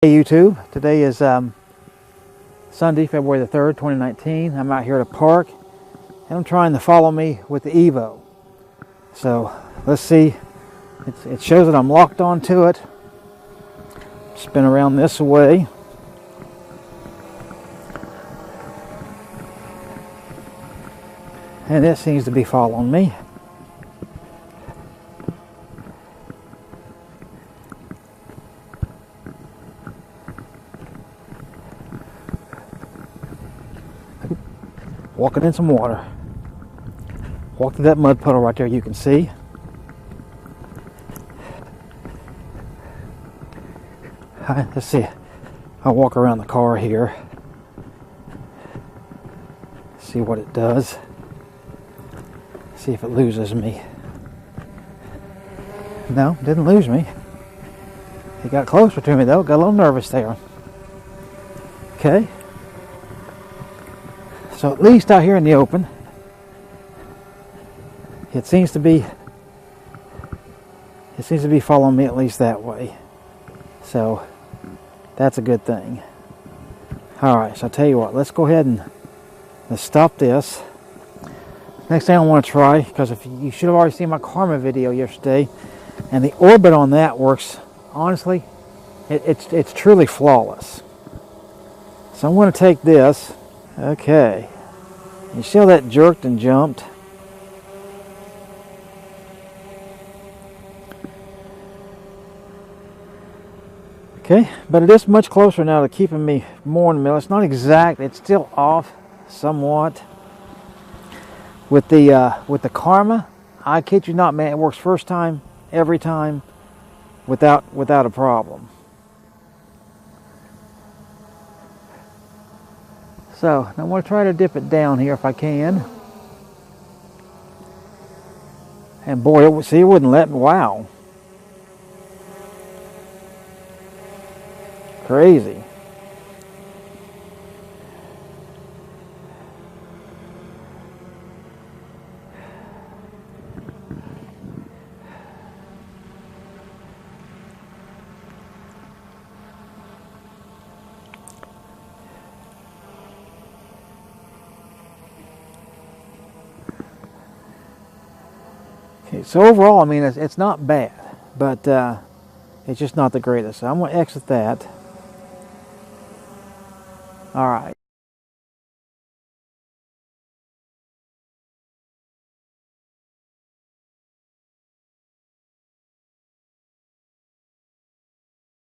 Hey YouTube, today is Sunday, February the 3rd, 2019. I'm out here at a park and I'm trying to follow me with the Evo. So let's see, it shows that I'm locked onto it. Spin around this way. And it seems to be following me. Walking in some water. Walk through that mud puddle right there, you can see. Let's see. I'll walk around the car here. See what it does. See if it loses me. No, didn't lose me. It got closer to me though, got a little nervous there. Okay. So at least out here in the open, it seems to be following me at least that way. So that's a good thing. Alright, so I'll tell you what, let's go ahead and let's stop this. Next thing I want to try, because if you should have already seen my Karma video yesterday, and the orbit on that works, honestly, it's truly flawless. So I'm going to take this. Okay, you see how that jerked and jumped? Okay, but it is much closer now to keeping me more in the middle. It's not exact, it's still off somewhat. With the Karma, I kid you not, man, it works first time, every time, without a problem. So, I'm going to try to dip it down here if I can. And boy, see, it wouldn't let me. Wow. Crazy. Okay, so overall, I mean, it's not bad, but it's just not the greatest. So I'm going to exit that. All right.